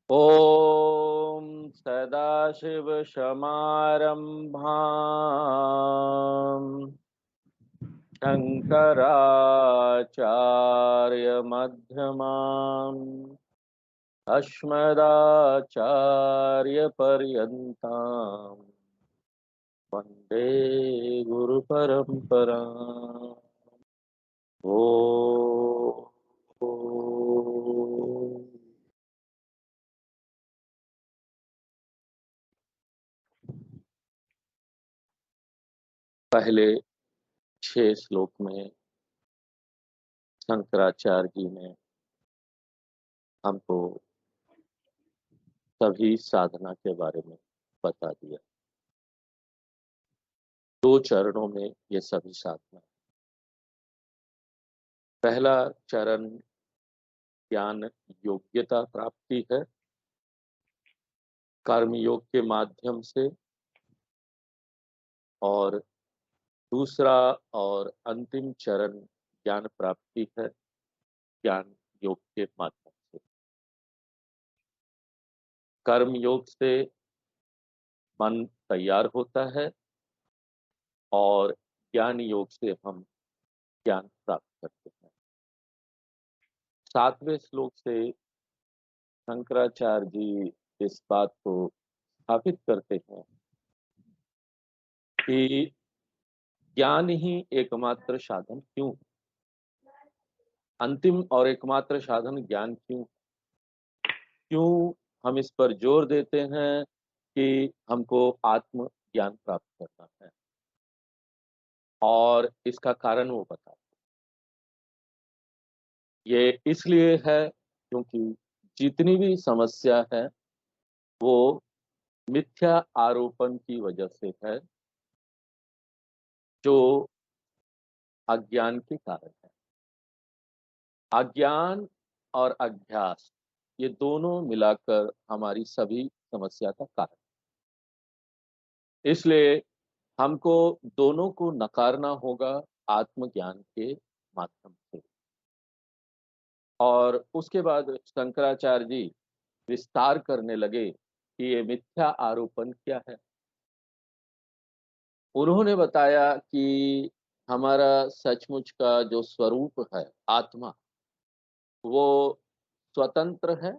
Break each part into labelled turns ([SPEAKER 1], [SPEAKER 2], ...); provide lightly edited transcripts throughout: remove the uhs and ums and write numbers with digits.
[SPEAKER 1] ॐ सदाशिवसमारम्भाम् शङ्कराचार्यमध्यमाम् अस्मदाचार्यपर्यन्ताम् वन्दे गुरुपरम्पराम्। ओ पहले 6 श्लोक में शंकराचार्य जी ने हमको सभी साधना के बारे में बता दिया। 2 चरणों में ये सभी साधना। पहला चरण ज्ञान योग्यता प्राप्ति है, कर्म योग के माध्यम से, और दूसरा और अंतिम चरण ज्ञान प्राप्ति है, ज्ञान योग के माध्यम से। कर्म योग से मन तैयार होता है और ज्ञान योग से हम ज्ञान प्राप्त करते हैं। 7वें श्लोक से शंकराचार्य जी इस बात को स्थापित करते हैं कि ज्ञान ही एकमात्र साधन क्यों, अंतिम और एकमात्र साधन ज्ञान क्यों, क्यों हम इस पर जोर देते हैं कि हमको आत्म ज्ञान प्राप्त करना है, और इसका कारण वो बताते हैं। ये इसलिए है क्योंकि जितनी भी समस्या है वो मिथ्या आरोपण की वजह से है, जो अज्ञान के कारण है। अज्ञान और अभ्यास, ये दोनों मिलाकर हमारी सभी समस्या का कारण है। इसलिए हमको दोनों को नकारना होगा आत्मज्ञान के माध्यम से। और उसके बाद शंकराचार्य जी विस्तार करने लगे कि ये मिथ्या आरोपण क्या है। उन्होंने बताया कि हमारा सचमुच का जो स्वरूप है आत्मा, वो स्वतंत्र है,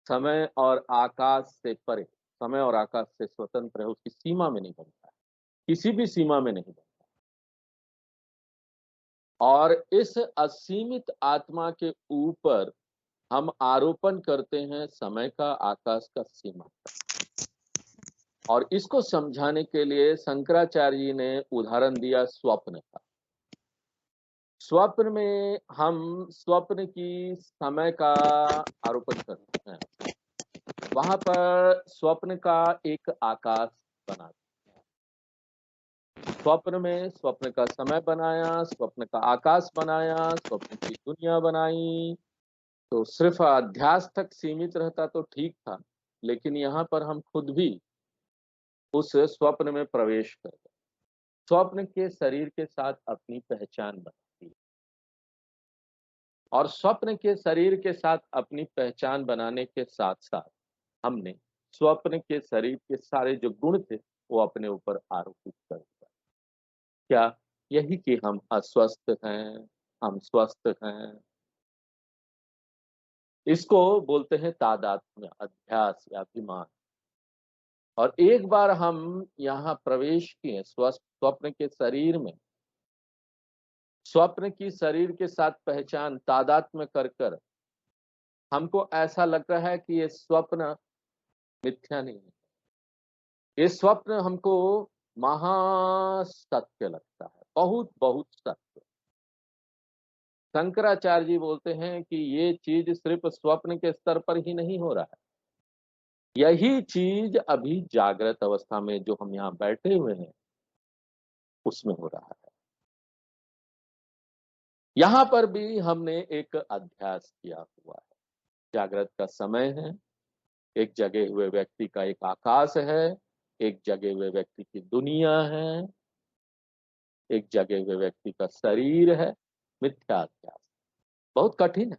[SPEAKER 1] समय और आकाश से परे, समय और आकाश से स्वतंत्र है, उसकी सीमा में नहीं बनता है, किसी भी सीमा में नहीं बनता। और इस असीमित आत्मा के ऊपर हम आरोपण करते हैं समय का, आकाश का, सीमा का। और इसको समझाने के लिए शंकराचार्य जी ने उदाहरण दिया स्वप्न का। स्वप्न में हम स्वप्न की समय का आरोपण करते हैं, वहां पर स्वप्न का एक आकाश बना, स्वप्न में स्वप्न का समय बनाया, स्वप्न का आकाश बनाया, स्वप्न की दुनिया बनाई। तो सिर्फ अध्यास तक सीमित रहता तो ठीक था, लेकिन यहाँ पर हम खुद भी उस स्वप्न में प्रवेश कर गए। स्वप्न के शरीर के साथ अपनी पहचान बनाती है, और स्वप्न के शरीर के साथ अपनी पहचान बनाने के साथ साथ हमने स्वप्न के शरीर के सारे जो गुण थे वो अपने ऊपर आरोपित कर दिया। क्या? यही कि हम अस्वस्थ हैं, हम स्वस्थ हैं। इसको बोलते हैं तादात्म्य, अध्यास या अभिमान। और एक बार हम यहाँ प्रवेश किए स्वस्थ स्वप्न के शरीर में, स्वप्न की शरीर के साथ पहचान तादात्म्य कर कर हमको ऐसा लग रहा है कि ये स्वप्न मिथ्या नहीं है, ये स्वप्न हमको महासत्य लगता है, बहुत बहुत सत्य। शंकराचार्य जी बोलते हैं कि ये चीज सिर्फ स्वप्न के स्तर पर ही नहीं हो रहा है, यही चीज अभी जागृत अवस्था में जो हम यहाँ बैठे हुए हैं उसमें हो रहा है। यहाँ पर भी हमने एक अध्यास किया हुआ है। जागृत का समय है, एक जगे हुए व्यक्ति का एक आकाश है, एक जगे हुए व्यक्ति की दुनिया है, एक जगे हुए व्यक्ति का शरीर है। मिथ्या अध्यास बहुत कठिन है,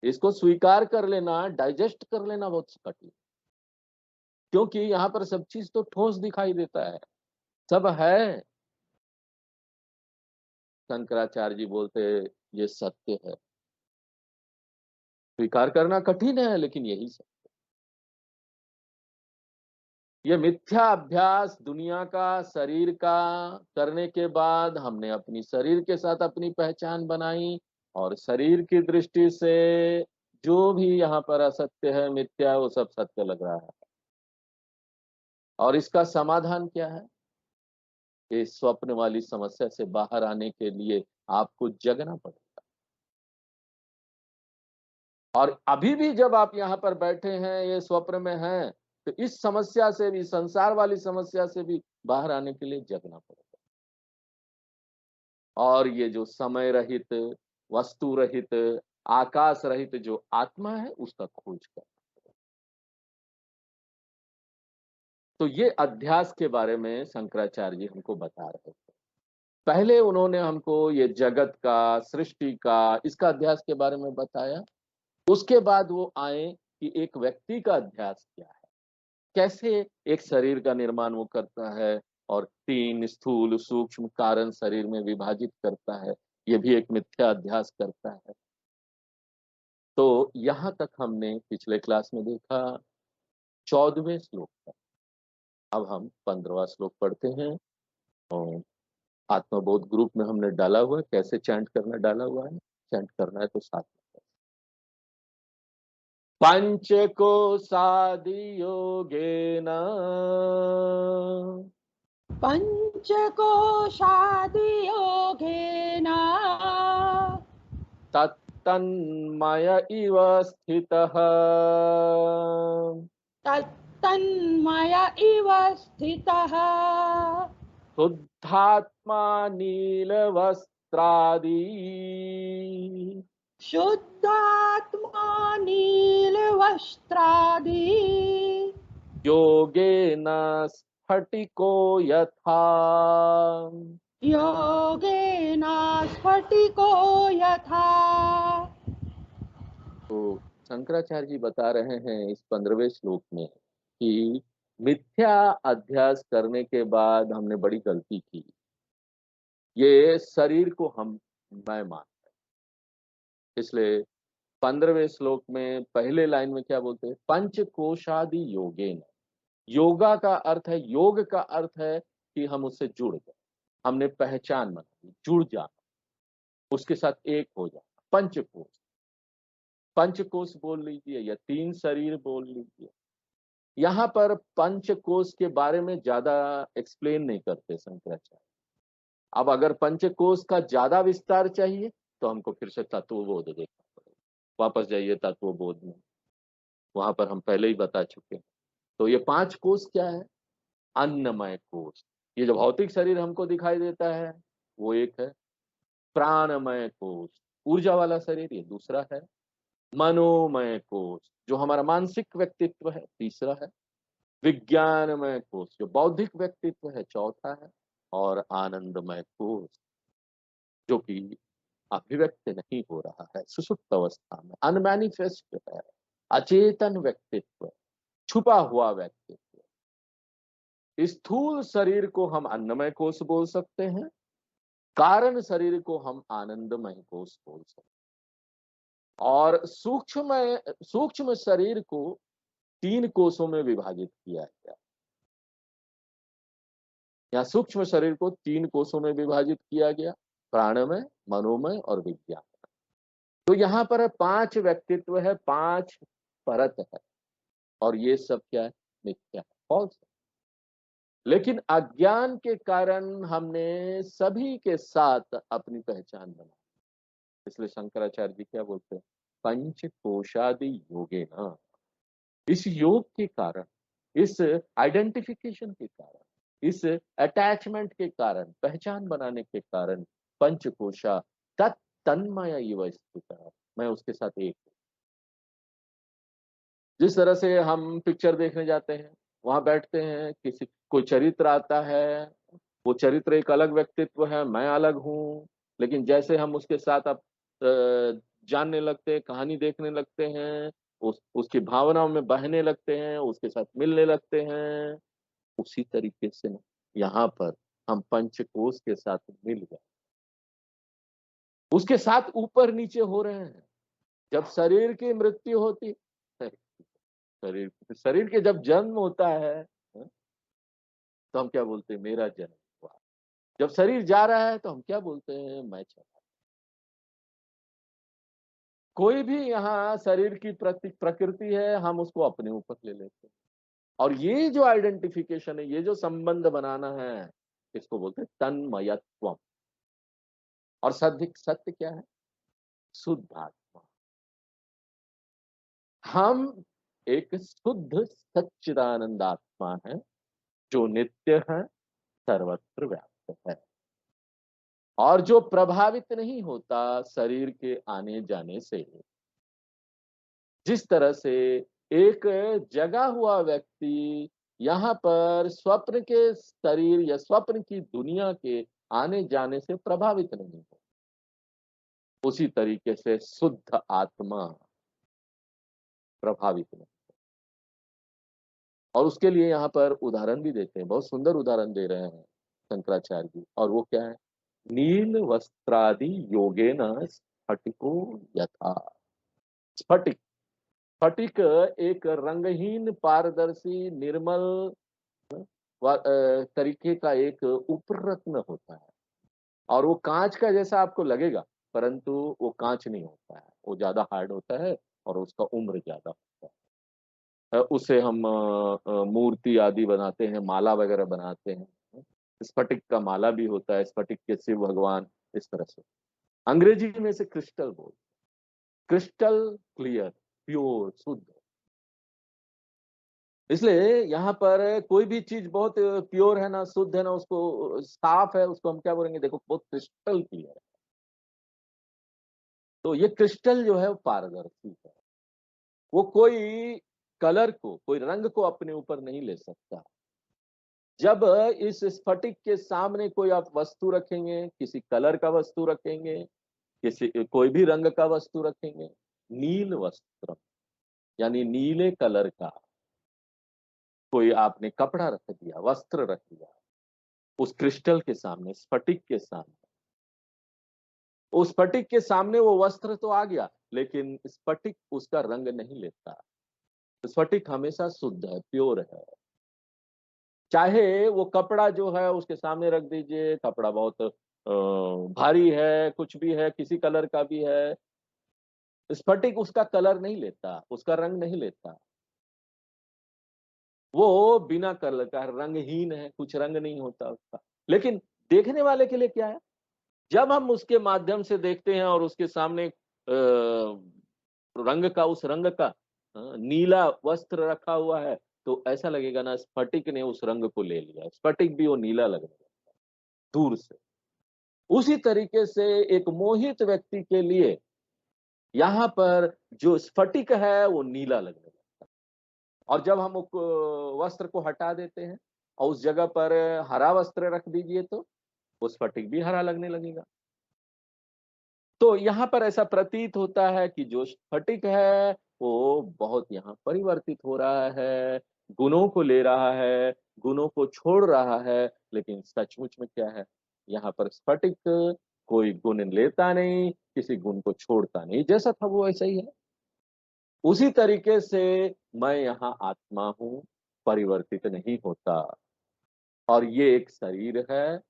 [SPEAKER 1] इसको स्वीकार कर लेना, डाइजेस्ट कर लेना बहुत कठिन, क्योंकि यहाँ पर सब चीज तो ठोस दिखाई देता है, सब है। शंकराचार्य जी बोलते ये सत्य है, स्वीकार करना कठिन है लेकिन यही सत्य। ये मिथ्या अभ्यास दुनिया का, शरीर का करने के बाद हमने अपनी शरीर के साथ अपनी पहचान बनाई, और शरीर की दृष्टि से जो भी यहाँ पर असत्य है, मिथ्या है, वो सब सत्य लग रहा है। और इसका समाधान क्या है? इस स्वप्न वाली समस्या से बाहर आने के लिए आपको जगना पड़ेगा। और अभी भी जब आप यहाँ पर बैठे हैं, ये स्वप्न में हैं, तो इस समस्या से भी, संसार वाली समस्या से भी बाहर आने के लिए जगना पड़ेगा। और ये जो समय रहित, वस्तु रहित, आकाश रहित जो आत्मा है, उसका खोज कर। तो ये अध्यास के बारे में शंकराचार्य जी हमको बता रहे थे। पहले उन्होंने हमको ये जगत का, सृष्टि का, इसका अध्यास के बारे में बताया। उसके बाद वो आए कि एक व्यक्ति का अध्यास क्या है, कैसे एक शरीर का निर्माण वो करता है, और 3 स्थूल सूक्ष्म कारण शरीर में विभाजित करता है, ये भी एक मिथ्या अध्यास करता है। तो यहाँ तक हमने पिछले क्लास में देखा 14वें श्लोक तक। अब हम 15वां श्लोक पढ़ते हैं। और आत्मबोध ग्रुप में हमने डाला हुआ है, कैसे चैंट करना डाला हुआ है, चैंट करना है तो साथ में। पंचकोशादियोगेन
[SPEAKER 2] पञ्चकोशादियोगेन
[SPEAKER 1] तत्तन्मय इव स्थितः
[SPEAKER 2] तत्तन्मय इव स्थितः
[SPEAKER 1] शुद्धात्मा नीलवस्त्रादि
[SPEAKER 2] शुद्धात्मा नीलवस्त्रादि
[SPEAKER 1] योगेन स्फटिको यथा।
[SPEAKER 2] योगेन स्फटिको यथा।
[SPEAKER 1] तो शंकराचार्य जी बता रहे हैं इस 15वें श्लोक में कि मिथ्या अध्यास करने के बाद हमने बड़ी गलती की। ये शरीर को हम मैं मानते हैं, इसलिए 15वें श्लोक में पहले लाइन में क्या बोलते हैं? पंचकोशादि योगेन। योगा का अर्थ है, योग का अर्थ है कि हम उससे जुड़ गए, हमने पहचान बनाई, जुड़ जाना, उसके साथ एक हो जाना। पंचकोश, पंचकोश बोल लीजिए या 3 शरीर बोल लीजिए। यहाँ पर पंचकोश के बारे में ज्यादा एक्सप्लेन नहीं करते शंकराचार्य। अब अगर पंचकोश का ज्यादा विस्तार चाहिए तो हमको फिर से तत्वबोध देखना पड़ेगा। वापस जाइए तत्वबोध में, वहां पर हम पहले ही बता चुके हैं। तो ये 5 कोश क्या है? अन्नमय कोश, ये जो भौतिक शरीर हमको दिखाई देता है वो एक है। प्राणमय कोश, ऊर्जा वाला शरीर, ये दूसरा है। मनोमय कोश, जो हमारा मानसिक व्यक्तित्व है, तीसरा है। विज्ञानमय कोश, जो बौद्धिक व्यक्तित्व है, चौथा है। और आनंदमय कोश, जो कि अभिव्यक्त नहीं हो रहा है, सुषुप्त अवस्था में, अनमैनिफेस्ट है, अचेतन व्यक्तित्व, छुपा हुआ व्यक्तित्व। स्थूल शरीर को हम अन्नमय कोश बोल सकते हैं, कारण शरीर को हम आनंदमय कोश बोल सकते हैं, और सूक्ष्म शरीर को 3 कोशों में विभाजित किया गया। यहाँ सूक्ष्म शरीर को 3 कोशों में विभाजित किया गया, प्राणमय, मनोमय और विज्ञान। तो यहाँ पर 5 व्यक्तित्व है, 5 परत है, और ये सब क्या है? मिथ्या है, फॉल्स है। लेकिन अज्ञान के कारण हमने सभी के साथ अपनी पहचान बनाई। इसलिए शंकराचार्य जी क्या बोलते हैं? पंचकोशादि योगे न। इस योग के कारण, इस आइडेंटिफिकेशन के कारण, इस अटैचमेंट के कारण, पहचान बनाने के कारण, पंचकोशा तन्मय इव स्थितः, मैं उसके साथ एक हूं। जिस तरह से हम पिक्चर देखने जाते हैं, वहां बैठते हैं, किसी कोई चरित्र आता है, वो चरित्र एक अलग व्यक्तित्व है, मैं अलग हूँ, लेकिन जैसे हम उसके साथ अब जानने लगते हैं, कहानी देखने लगते हैं, उसकी भावनाओं में बहने लगते हैं, उसके साथ मिलने लगते हैं। उसी तरीके से ना यहाँ पर हम पंचकोश के साथ मिल गए, उसके साथ ऊपर नीचे हो रहे हैं। जब शरीर की मृत्यु होती है, शरीर के जब जन्म होता है, तो हम क्या बोलते हैं, मेरा जन्म हुआ। जब शरीर जा रहा है तो हम क्या बोलते हैं, मैं चला। कोई भी यहाँ शरीर की प्रकृति है, हम उसको अपने ऊपर ले लेते हैं। और ये जो आइडेंटिफिकेशन है, ये जो संबंध बनाना है, इसको बोलते हैं तन्मयत्वम। और सत्य सत्य क्या है, शुद्ध आत्मा। हम एक शुद्ध सच्चिदानंद आत्मा है, जो नित्य है, सर्वत्र व्याप्त है, और जो प्रभावित नहीं होता शरीर के आने जाने से। जिस तरह से एक जगा हुआ व्यक्ति यहाँ पर स्वप्न के शरीर या स्वप्न की दुनिया के आने जाने से प्रभावित नहीं हो, उसी तरीके से शुद्ध आत्मा प्रभावित नहीं। और उसके लिए यहाँ पर उदाहरण भी देते हैं, बहुत सुंदर उदाहरण दे रहे हैं शंकराचार्य जी। और वो क्या है, नील वस्त्रादि योगेन स्फटिको यथा। स्फटिक, स्फटिक एक रंगहीन पारदर्शी निर्मल तरीके का एक उपरत्न होता है। और वो कांच का जैसा आपको लगेगा, परंतु वो कांच नहीं होता है, वो ज्यादा हार्ड होता है और उसका उम्र ज्यादा होता है। उसे हम मूर्ति आदि बनाते हैं, माला वगैरह बनाते हैं। स्फटिक का माला भी होता है, स्फटिक के शिव भगवान, इस तरह से। अंग्रेजी में से क्रिस्टल बोल, क्रिस्टल क्लियर, प्योर, शुद्ध। इसलिए यहाँ पर कोई भी चीज बहुत प्योर है ना, शुद्ध है ना, उसको साफ है, उसको हम क्या बोलेंगे, देखो बहुत क्रिस्टल क्लियर है। तो ये क्रिस्टल जो है वो पारदर्शी है, वो कोई कलर को, कोई रंग को अपने ऊपर नहीं ले सकता। जब इस स्फटिक के सामने कोई आप वस्तु रखेंगे, किसी कलर का वस्तु रखेंगे, किसी कोई भी रंग का वस्तु रखेंगे, नील वस्त्र यानी नीले कलर का कोई आपने कपड़ा रख दिया, वस्त्र रख दिया उस क्रिस्टल के सामने, स्फटिक के सामने, उस स्फटिक के सामने वो वस्त्र तो आ गया, लेकिन स्फटिक उसका रंग नहीं लेता। स्फटिक हमेशा शुद्ध है, प्योर है। चाहे वो कपड़ा जो है उसके सामने रख दीजिए, कपड़ा बहुत भारी है, कुछ भी है, किसी कलर का भी है, स्फटिक उसका कलर नहीं लेता, उसका रंग नहीं लेता। वो बिना कलर का रंगहीन है, कुछ रंग नहीं होता उसका। लेकिन देखने वाले के लिए क्या है, जब हम उसके माध्यम से देखते हैं और उसके सामने रंग का, उस रंग का नीला वस्त्र रखा हुआ है, तो ऐसा लगेगा ना स्फटिक ने उस रंग को ले लिया, स्फटिक भी वो नीला लगने लगता है दूर से। उसी तरीके से एक मोहित व्यक्ति के लिए यहाँ पर जो स्फटिक है वो नीला लगने लगता है। और जब हम वस्त्र को हटा देते हैं और उस जगह पर हरा वस्त्र रख दीजिए, तो वो स्फटिक भी हरा लगने लगेगा। तो यहाँ पर ऐसा प्रतीत होता है कि जो स्फटिक है वो बहुत यहाँ परिवर्तित हो रहा है, गुणों को ले रहा है, गुणों को छोड़ रहा है। लेकिन सचमुच में क्या है, यहाँ पर स्फटिक कोई गुण लेता नहीं, किसी गुण को छोड़ता नहीं, जैसा था वो ऐसा ही है। उसी तरीके से मैं यहाँ आत्मा हूँ, परिवर्तित नहीं होता। और ये एक शरीर है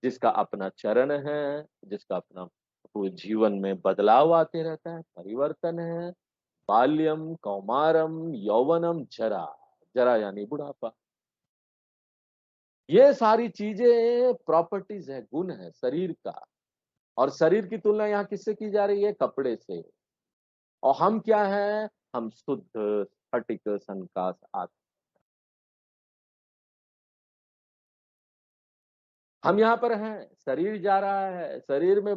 [SPEAKER 1] जिसका अपना चरण है, जिसका अपना वो जीवन में बदलाव आते रहता है, परिवर्तन है। बाल्यम, कौमारम, यौवनम, जरा, जरा यानी बुढ़ापा। ये सारी चीजें प्रॉपर्टीज है, गुण है शरीर का। और शरीर की तुलना यहाँ किससे की जा रही है, कपड़े से। और हम क्या हैं, हम शुद्ध स्फटिक संकाश आत्मा। हम यहाँ पर हैं, शरीर जा रहा है, शरीर में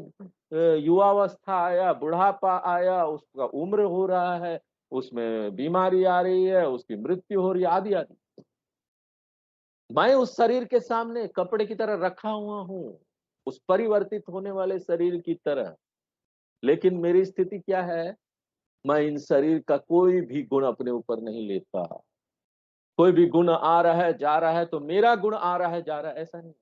[SPEAKER 1] युवावस्था आया, बुढ़ापा आया, उसका उम्र हो रहा है, उसमें बीमारी आ रही है, उसकी मृत्यु हो रही है, आदि आदि। मैं उस शरीर के सामने कपड़े की तरह रखा हुआ हूँ, उस परिवर्तित होने वाले शरीर की तरह। लेकिन मेरी स्थिति क्या है, मैं इन शरीर का कोई भी गुण अपने ऊपर नहीं लेता। कोई भी गुण आ रहा है जा रहा है तो मेरा गुण आ रहा है जा रहा है, ऐसा नहीं।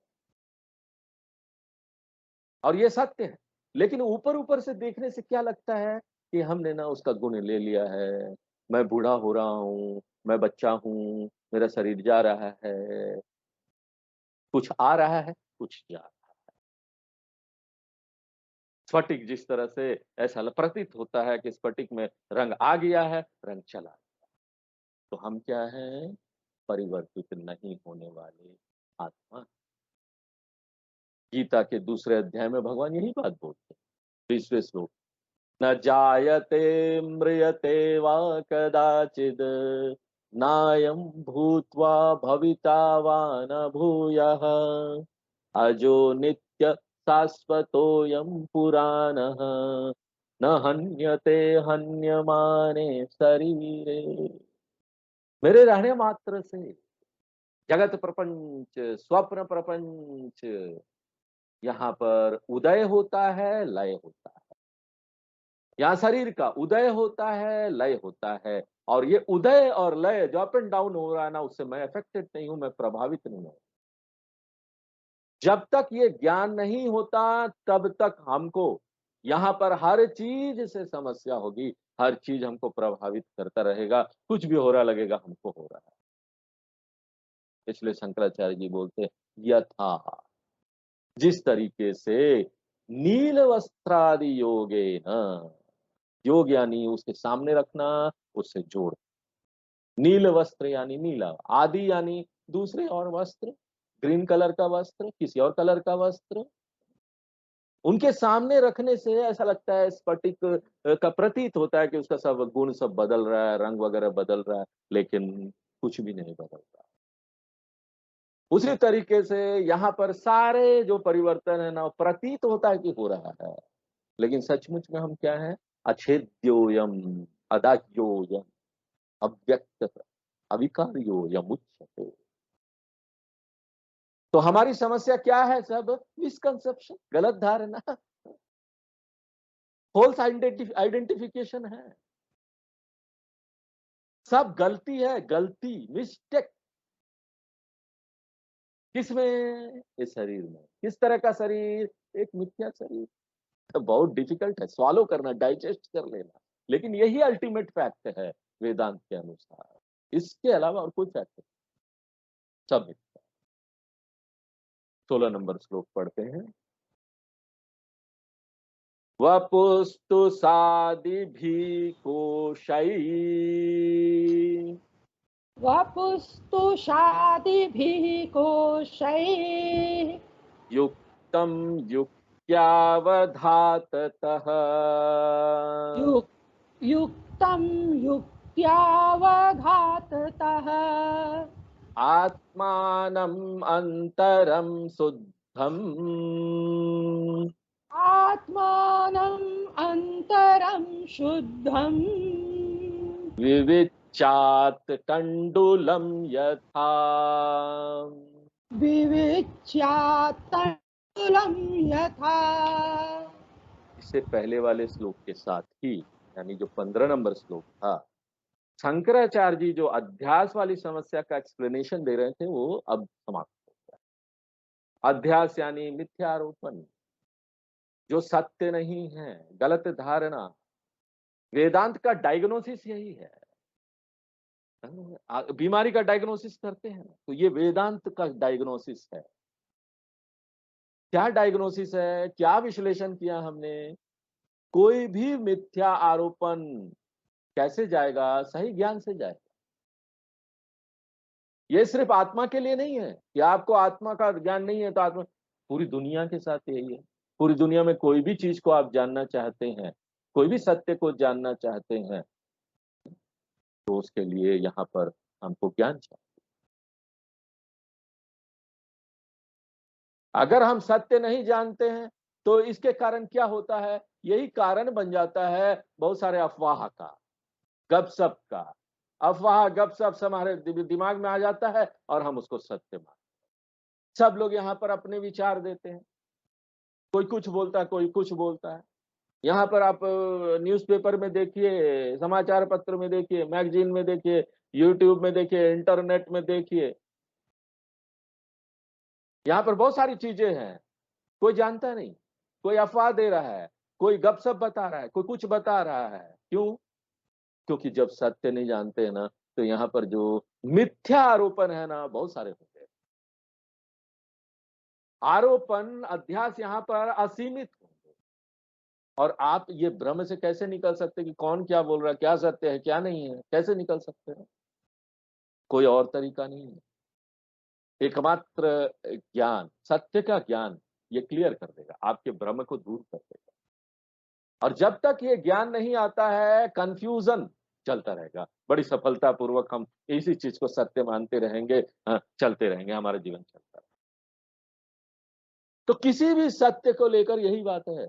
[SPEAKER 1] और ये सत्य है। लेकिन ऊपर ऊपर से देखने से क्या लगता है कि हमने ना उसका गुण ले लिया है, मैं बूढ़ा हो रहा हूँ, मैं बच्चा हूँ, मेरा शरीर जा रहा है, कुछ आ रहा है, कुछ जा रहा है। स्फटिक जिस तरह से ऐसा प्रतीत होता है कि स्फटिक में रंग आ गया है, रंग चला, तो हम क्या हैं, परिवर्तित नहीं होने वाले आत्मा। गीता के दूसरे अध्याय में भगवान यही बात बोलते हैं। 20वें श्लोक, न जायते म्रियते वा कदाचिद नायं भूत्वा भविता वा न भूयः अजो नित्य शाश्वतोऽयं पुराणः न हन्यते हन्यमाने शरीरे। मेरे रहने मात्र से जगत प्रपंच, स्वप्न प्रपंच, यहाँ पर उदय होता है, लय होता है। यहाँ शरीर का उदय होता है, लय होता है, और ये उदय और लय जो अप एंड डाउन हो रहा है ना, उससे मैं अफेक्टेड नहीं हूं, मैं प्रभावित नहीं हूं। जब तक ये ज्ञान नहीं होता तब तक हमको यहाँ पर हर चीज से समस्या होगी, हर चीज हमको प्रभावित करता रहेगा, कुछ भी हो रहा लगेगा हमको हो रहा है। इसलिए शंकराचार्य जी बोलते हैं, यथा, जिस तरीके से नील वस्त्रादि योगे न, योग यानी उसके सामने रखना, उससे जोड़। नील वस्त्र यानी नीला, आदि यानी दूसरे और वस्त्र, ग्रीन कलर का वस्त्र, किसी और कलर का वस्त्र, उनके सामने रखने से ऐसा लगता है, स्फटिक का प्रतीत होता है कि उसका सब गुण सब बदल रहा है, रंग वगैरह बदल रहा है, लेकिन कुछ भी नहीं बदल रहा। उसी तरीके से यहाँ पर सारे जो परिवर्तन है ना, प्रतीत होता है कि हो रहा है, लेकिन सचमुच में हम क्या है, अछेद्योयम अदाह्योयम अव्यक्त अविकार्योयम उच्यते। तो हमारी समस्या क्या है, सब मिसकंसेप्शन, गलत धारणा, फॉल्स आइडेंटिफिकेशन है, सब गलती है, गलती, मिस्टेक। किसमें, इस शरीर में। किस तरह का शरीर, एक मिथ्या शरीर। तो बहुत डिफिकल्ट है स्वालो करना, डाइजेस्ट कर लेना, लेकिन यही अल्टीमेट फैक्ट है वेदांत के अनुसार। इसके अलावा और कोई फैक्ट नहीं, सब मिथ्या। 16 नंबर श्लोक पढ़ते हैं। वपुस्तु सादिभिः कोशैः
[SPEAKER 2] वपुस्तु शादिभिः कोशैः
[SPEAKER 1] युक्तं युक्त्यावधाततः
[SPEAKER 2] युक्तं युक्त्यावघाततः
[SPEAKER 1] आत्मानम् अन्तरं शुद्धम्
[SPEAKER 2] आत्मानम् अन्तरं शुद्धम्
[SPEAKER 1] विविच्यात् तण्डुलं यथा।
[SPEAKER 2] विविच्यात्तण्डुलं यथा।
[SPEAKER 1] इससे पहले वाले श्लोक के साथ ही, यानी जो 15 नंबर श्लोक था, शंकराचार्य जी जो अध्यास वाली समस्या का एक्सप्लेनेशन दे रहे थे, वो अब समाप्त हो गया। अध्यास यानी मिथ्यारोपण, जो सत्य नहीं है, गलत धारणा। वेदांत का डायग्नोसिस यही है। बीमारी का डायग्नोसिस करते हैं तो ये वेदांत का डायग्नोसिस है। क्या डायग्नोसिस है, क्या विश्लेषण किया हमने। कोई भी मिथ्या आरोपण कैसे जाएगा, सही ज्ञान से जाएगा। ये सिर्फ आत्मा के लिए नहीं है कि आपको आत्मा का ज्ञान नहीं है तो आत्मा, पूरी दुनिया के साथ यही है। पूरी दुनिया में कोई भी चीज को आप जानना चाहते हैं, कोई भी सत्य को जानना चाहते हैं, तो उसके लिए यहाँ पर हमको ज्ञान चाहिए। अगर हम सत्य नहीं जानते हैं तो इसके कारण क्या होता है, यही कारण बन जाता है बहुत सारे अफवाह का, गपसप का। अफवाह गपसप सब हमारे दिमाग में आ जाता है और हम उसको सत्य मान, सब लोग यहाँ पर अपने विचार देते हैं, कोई कुछ बोलता है, कोई कुछ बोलता है। यहाँ पर आप न्यूज़पेपर में देखिए, समाचार पत्र में देखिए, मैगज़ीन में देखिए, यूट्यूब में देखिए, इंटरनेट में देखिए, यहाँ पर बहुत सारी चीज़ें हैं, कोई जानता नहीं, कोई अफ़वाह दे रहा है, कोई गप-सप बता रहा है, कोई कुछ बता रहा है। क्यों? क्योंकि जब सत्य नहीं जानते हैं ना, तो यहाँ पर जो मिथ्या आरोपण है ना, बहुत सारे होते हैं। आरोपण, अध्यास यहाँ पर असीमित होंगे और आप ये भ्रम से कैसे निकल सकते हैं कि कौन क्या बोल रहा है, क्या सत्य है, क्या नहीं है, कैसे निकल सकते हैं? कोई और तरीका नहीं है। एकमात्र ज्ञान, सत्य का ज्ञान ये क्लियर कर देगा, आपके भ्रम को दूर कर देगा। और जब तक ये ज्ञान नहीं आता है, कन्फ्यूज़न चलता रहेगा। बड़ी सफलतापूर्वक हम इसी चीज़ को सत्य मानते रहेंगे, चलते रहेंगे, हमारा जीवन चलता रहेगा। तो किसी भी सत्य को लेकर यही बात है।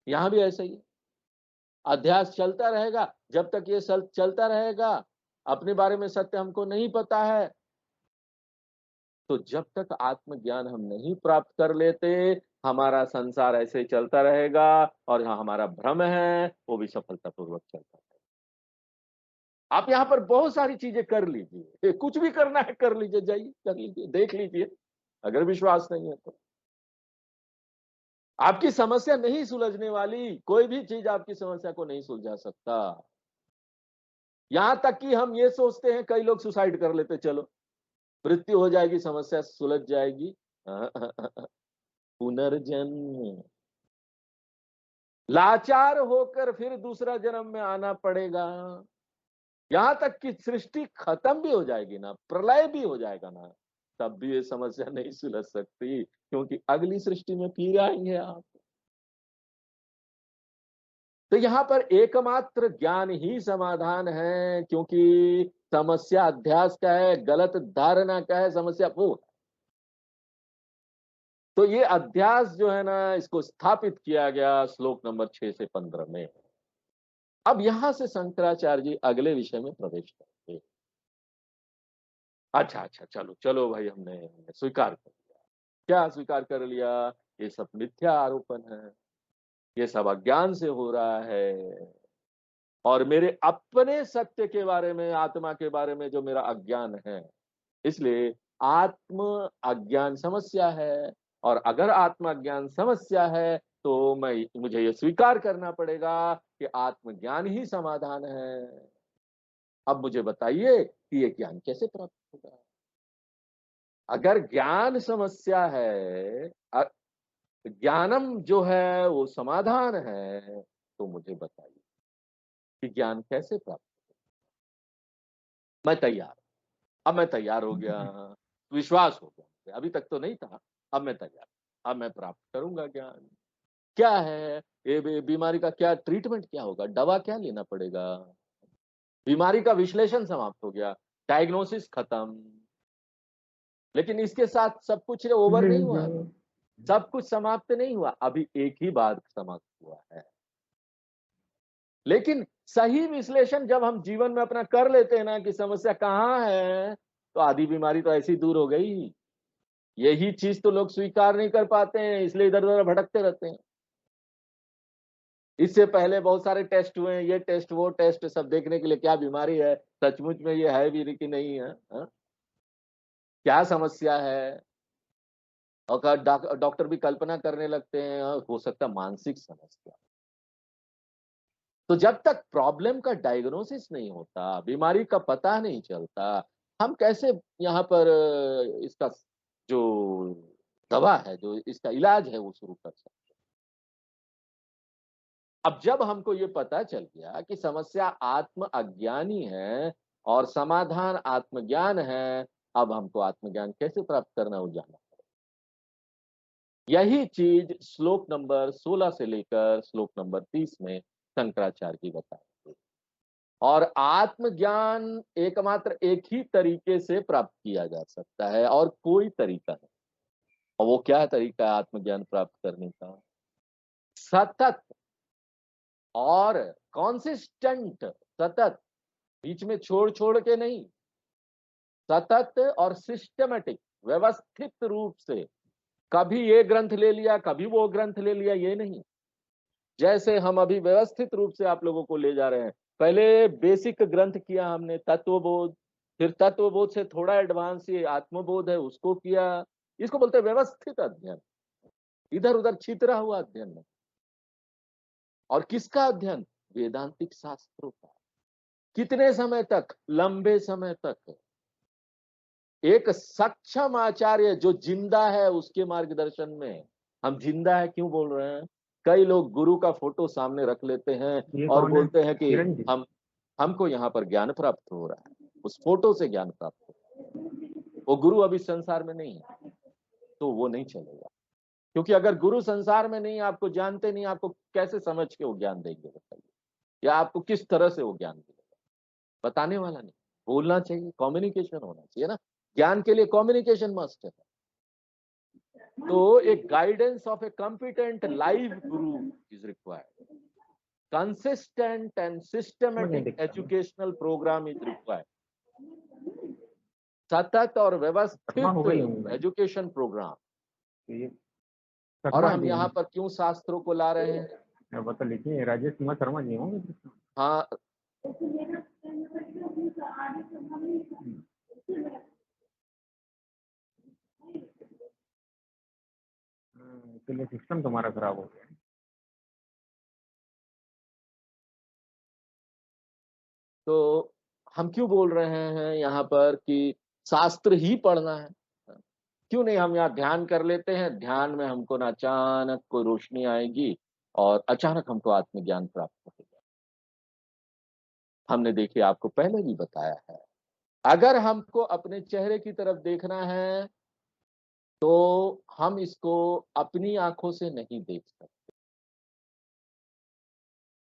[SPEAKER 1] यहाँ भी ऐसा ही है। अध्यास चलता रहेगा, जब तक ये सल चलता रहेगा, अपने बारे में सत्य हमको नहीं पता है, तो जब तक आत्मज्ञान हम नहीं प्राप्त कर लेते, हमारा संसार ऐसे ही चलता रहेगा और जहाँ हमारा भ्रम है, वो भी सफलतापूर्वक चलता रहेगा। आप यहाँ पर बहुत सारी चीज़ें कर लीजिए, कुछ भी करना है कर लीजिए, जाइए कर लीजिए, देख लीजिए, अगर विश्वास नहीं है तो। आपकी समस्या नहीं सुलझने वाली, कोई भी चीज़ आपकी समस्या को नहीं सुलझा सकता। यहाँ तक कि हम ये सोचते हैं, कई लोग सुसाइड कर लेते, चलो मृत्यु हो जाएगी, समस्या सुलझ जाएगी। पुनर्जन्म, लाचार होकर फिर दूसरा जन्म में आना पड़ेगा। यहाँ तक कि सृष्टि खत्म भी हो जाएगी ना, प्रलय भी हो जाएगा ना, तब भी ये समस्या नहीं सुलझ सकती, क्योंकि अगली सृष्टि में फिर आएंगे आप। तो यहाँ पर एकमात्र ज्ञान ही समाधान है, क्योंकि समस्या अध्यास का है, गलत धारणा का है, समस्या वो है। तो ये अध्यास जो है ना, इसको स्थापित किया गया श्लोक नंबर 6 से 15 में। अब यहां से शंकराचार्य जी अगले विषय में प्रवेश करेंगे। अच्छा, अच्छा, चलो, चलो भाई, हमने स्वीकार कर लिया। क्या स्वीकार कर लिया? ये सब मिथ्या आरोपण है, ये सब अज्ञान से हो रहा है और मेरे अपने सत्य के बारे में, आत्मा के बारे में जो मेरा अज्ञान है, इसलिए आत्म अज्ञान समस्या है। और अगर आत्मज्ञान समस्या है, तो मुझे ये स्वीकार करना पड़ेगा कि आत्मज्ञान ही समाधान है। अब मुझे बताइए कि ये ज्ञान कैसे प्राप्त होगा? अगर ज्ञान समस्या है, ज्ञानम जो है वो समाधान है, तो मुझे बताइए कि ज्ञान कैसे प्राप्त? मैं तैयार, अब मैं तैयार हो गया, विश्वास हो गया मुझे, अभी तक तो नहीं था, अब मैं तैयार, अब मैं प्राप्त करूँगा ज्ञान। क्या है? ये बीमारी का क्या ट्रीटमेंट क्या होगा? दवा क्या लेना पड़ेगा? बीमारी का विश्लेषण समाप्त हो गया, डायग्नोसिस खत्म। लेकिन इसके साथ सब कुछ ओवर नहीं हुआ अभी, सब कुछ समाप्त नहीं हुआ, अभी एक ही बात समाप्त हुआ है। लेकिन सही विश्लेषण जब हम जीवन में अपना कर लेते हैं ना कि समस्या कहाँ है, तो आधी बीमारी तो ऐसी दूर हो गई। यही चीज़ तो लोग स्वीकार नहीं कर पाते हैं, इसलिए इधर-उधर भटकते रहते हैं। इससे पहले बहुत सारे टेस्ट हुए हैं, ये टेस्ट, वो टेस्ट, सब देखने के लिए क्या बीमारी है, सचमुच में ये है भी कि नहीं है, हाँ? क्या समस्या है? और डॉक्टर भी कल्पना करने लगते हैं, हो सकता है मानसिक समस्या। तो जब तक प्रॉब्लम का डायग्नोसिस नहीं होता, बीमारी का पता नहीं चलता, हम कैसे यहाँ पर इसका जो दवा है, जो इसका इलाज है, वो शुरू कर सकते हैं। अब जब हमको ये पता चल गया कि समस्या आत्म अज्ञानी है और समाधान आत्मज्ञान है, अब हमको आत्मज्ञान कैसे प्राप्त करना हो जाना। यही चीज श्लोक नंबर 16 से लेकर श्लोक नंबर 30 में शंकराचार्य जी बताएंगे। और आत्मज्ञान एकमात्र एक ही तरीके से प्राप्त किया जा सकता है और कोई तरीका नहीं। और वो क्या तरीका है आत्मज्ञान प्राप्त करने का? सतत और कॉन्सिस्टेंट, सतत, बीच में छोड़ छोड़ के नहीं, सतत और सिस्टमेटिक, व्यवस्थित रूप से, कभी ये ग्रंथ ले लिया, कभी वो ग्रंथ ले लिया, ये नहीं। जैसे हम अभी व्यवस्थित रूप से आप लोगों को ले जा रहे हैं। पहले बेसिक ग्रंथ किया हमने, तत्वबोध, फिर तत्वबोध से थोड़ा एडवांस ये आत्मबोध है उसको किया। इसको बोलते हैं व्यवस्थित अध्ययन, इधर उधर छितरा हुआ अध्ययन नहीं। और किसका अध्ययन? वेदांतिक शास्त्रों का। कितने समय तक? लंबे समय तक। एक सक्षम आचार्य जो जिंदा है उसके मार्गदर्शन में। हम जिंदा है क्यों बोल रहे हैं? कई लोग गुरु का फोटो सामने रख लेते हैं और बोलते हैं कि हमको यहाँ पर ज्ञान प्राप्त हो रहा है, उस फोटो से ज्ञान प्राप्त हो रहा है। वो गुरु अभी संसार में नहीं है तो वो नहीं चलेगा, क्योंकि अगर गुरु संसार में नहीं, आपको जानते नहीं, आपको कैसे समझ के वो ज्ञान देंगे बताइए? या आपको किस तरह से वो ज्ञान देगा? बताने वाला नहीं, बोलना चाहिए, कम्युनिकेशन होना चाहिए ना। ज्ञान के लिए कम्युनिकेशन मस्ट है। तो एक guidance of a competent live guru is required. Consistent and systematic educational programme is required. सतत और व्यवस्थित एजुकेशन प्रोग्राम। और हम यहाँ पर क्यों शास्त्रों को ला रहे हैं?
[SPEAKER 3] बता लिखिए, राजेश कुमार शर्मा जी होंगे।
[SPEAKER 1] हाँ,
[SPEAKER 3] इसलिए सिस्टम तुम्हारा खराब हो गया।
[SPEAKER 1] तो हम क्यों बोल रहे हैं यहाँ पर कि शास्त्र ही पढ़ना है? क्यों नहीं हम यहाँ ध्यान कर लेते हैं? ध्यान में हमको ना अचानक कोई रोशनी आएगी और अचानक हमको आत्मज्ञान प्राप्त होगा। हमने देखिए, आपको पहले भी बताया है, अगर हमको अपने चेहरे की तरफ देखना है तो हम इसको अपनी आंखों से नहीं देख सकते।